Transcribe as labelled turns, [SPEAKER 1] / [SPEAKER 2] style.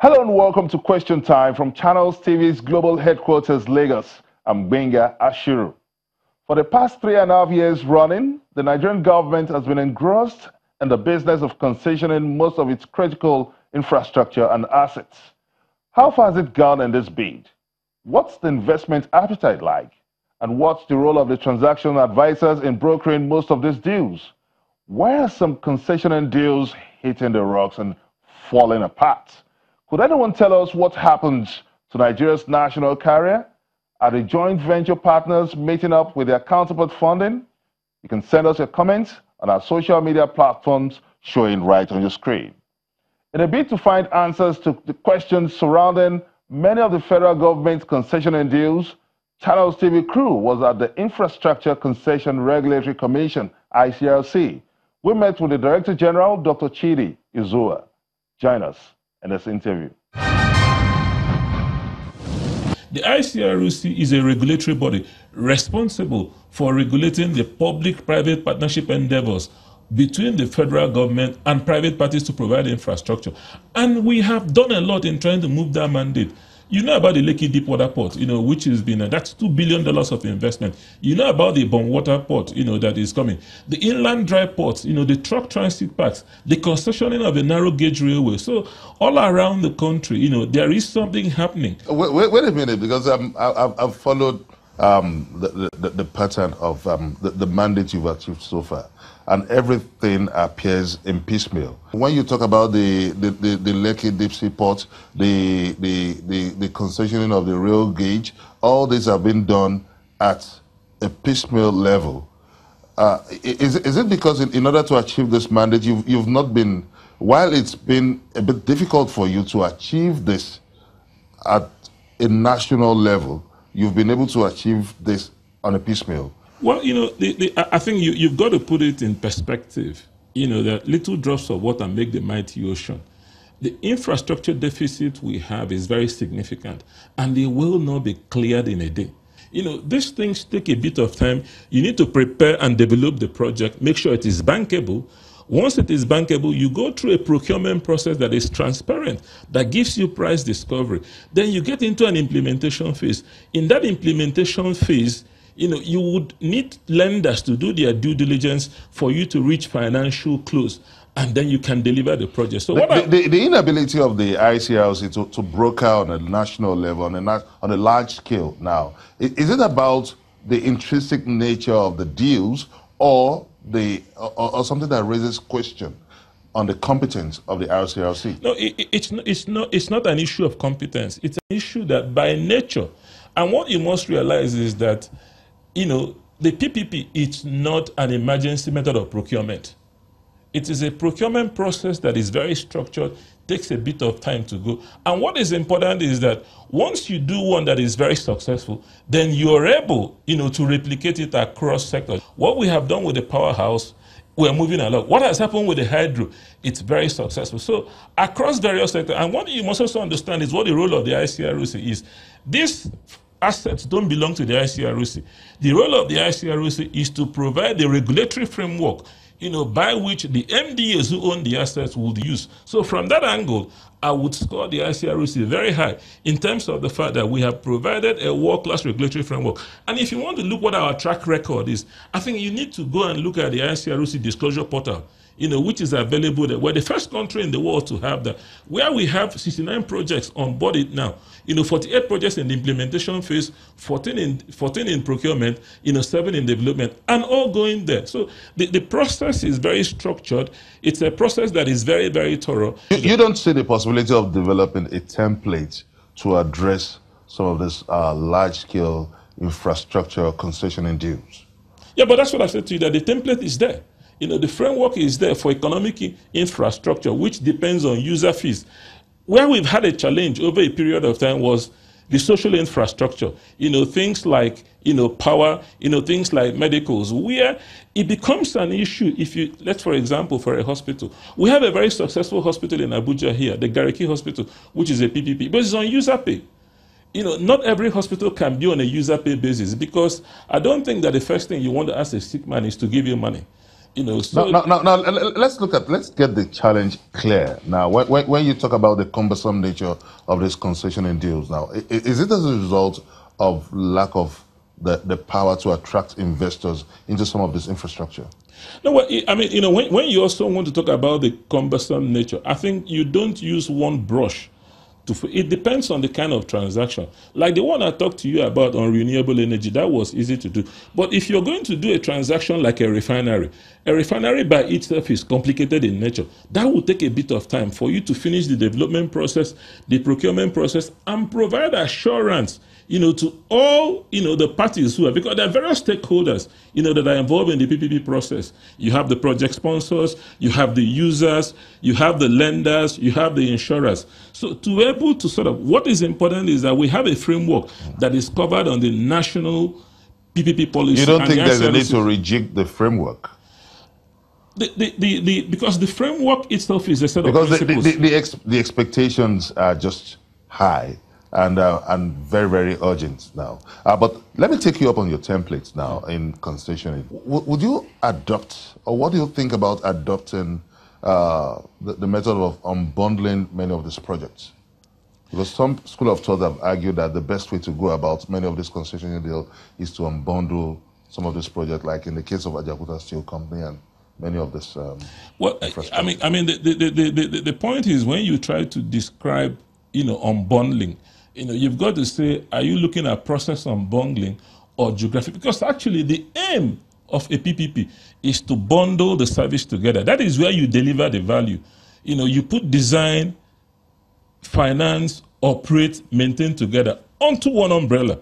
[SPEAKER 1] Hello and welcome to Question Time from Channels TV's global headquarters, Lagos. I'm Benga Ashiru. For the past 3.5 years running, the Nigerian government has been engrossed in the business of concessioning most of its critical infrastructure and assets. How far has it gone in this bid? What's the investment appetite like? And what's the role of the transaction advisors in brokering most of these deals? Why are some concessioning deals hitting the rocks and falling apart? Could anyone tell us what happened to Nigeria's national carrier? Are the joint venture partners meeting up with their counterpart funding? You can send us your comments on our social media platforms showing right on your screen. In a bid to find answers to the questions surrounding many of the federal government's concessioning deals, Channels TV crew was at the Infrastructure Concession Regulatory Commission, ICRC. We met with the Director General, Dr. Chidi Izuwah. Join us in this interview.
[SPEAKER 2] The ICRC is a regulatory body responsible for regulating the public-private partnership endeavors between the federal government and private parties to provide infrastructure. And we have done a lot in trying to move that mandate. You know about the Lekki Deepwater Port, which has been, that's $2 billion of investment. You know about the Water Port, that is coming. The inland dry ports, the truck transit parks, the concessioning of the narrow gauge railway. So all around the country, there is something happening.
[SPEAKER 3] Wait a minute, because I've followed the pattern of the mandate you've achieved so far, and everything appears in piecemeal. When you talk about the Lekki Deep Sea Port, the concessioning of the rail gauge, all these have been done at a piecemeal level. Is it because in order to achieve this mandate, you've not been, while it's been a bit difficult for you to achieve this at a national level, you've been able to achieve this on a piecemeal?
[SPEAKER 2] Well, I think you've got to put it in perspective. That little drops of water make the mighty ocean. The infrastructure deficit we have is very significant, and they will not be cleared in a day. These things take a bit of time. You need to prepare and develop the project, make sure it is bankable. Once it is bankable, you go through a procurement process that is transparent, that gives you price discovery. Then you get into an implementation phase. In that implementation phase, you would need lenders to do their due diligence for you to reach financial close, and then you can deliver the project. So
[SPEAKER 3] the inability of the ICRC to broker on a national level, on a large scale now, is it about the intrinsic nature of the deals, or something that raises question on the competence of the ICRC?
[SPEAKER 2] No, it's not an issue of competence. It's an issue that by nature, and what you must realize is that the PPP is not an emergency method of procurement. It is a procurement process that is very structured, takes a bit of time to go. And what is important is that once you do one that is very successful, then you're able, to replicate it across sectors. What we have done with the powerhouse, we're moving along. What has happened with the hydro, it's very successful. So across various sectors, and what you must also understand is what the role of the ICRC is. These assets don't belong to the ICRC. The role of the ICRC is to provide the regulatory framework by which the MDAs who own the assets would use. So from that angle, I would score the ICRC very high in terms of the fact that we have provided a world-class regulatory framework. And if you want to look what our track record is, I think you need to go and look at the ICRC disclosure portal, which is available there. We're the first country in the world to have that, where we have 69 projects on board it now. 48 projects in the implementation phase, 14 in procurement, 7 in development, and all going there. So the process is very structured. It's a process that is very, very thorough.
[SPEAKER 3] You don't see the possibility of developing a template to address some of this large-scale infrastructure concessioning deals?
[SPEAKER 2] Yeah, but that's what I said to you, that the template is there. The framework is there for economic infrastructure, which depends on user fees. Where we've had a challenge over a period of time was the social infrastructure, things like, power, things like medicals, where it becomes an issue if let's, for example, for a hospital. We have a very successful hospital in Abuja here, the Gariki Hospital, which is a PPP, but it's on user pay. Not every hospital can be on a user pay basis, because I don't think that the first thing you want to ask a sick man is to give you money. So
[SPEAKER 3] now, let's get the challenge clear. Now, when you talk about the cumbersome nature of this concessioning deals, now, is it as a result of lack of the power to attract investors into some of this infrastructure?
[SPEAKER 2] No, well, I mean, when you also want to talk about the cumbersome nature, I think you don't use one brush. It depends on the kind of transaction. Like the one I talked to you about on renewable energy, that was easy to do. But if you're going to do a transaction like a refinery by itself is complicated in nature. That will take a bit of time for you to finish the development process, the procurement process, and provide assurance to all, the parties who are, because there are various stakeholders, that are involved in the PPP process. You have the project sponsors, you have the users, you have the lenders, you have the insurers. So to be able to what is important is that we have a framework that is covered on the national PPP policy.
[SPEAKER 3] You don't think there's a need to rejig the framework?
[SPEAKER 2] Because the framework itself is a set of principles.
[SPEAKER 3] Because the expectations are just high. And very, very urgent now. But let me take you up on your templates now in concession. Would you adopt, or what do you think about adopting the method of unbundling many of these projects? Because some school of thought have argued that the best way to go about many of these concession deals is to unbundle some of these projects, like in the case of Ajakuta Steel Company and many of this.
[SPEAKER 2] Well, I mean, the point is when you try to describe, unbundling, you've got to say, are you looking at process unbundling or geographic? Because actually the aim of a PPP is to bundle the service together. That is where you deliver the value. You put design, finance, operate, maintain together onto one umbrella.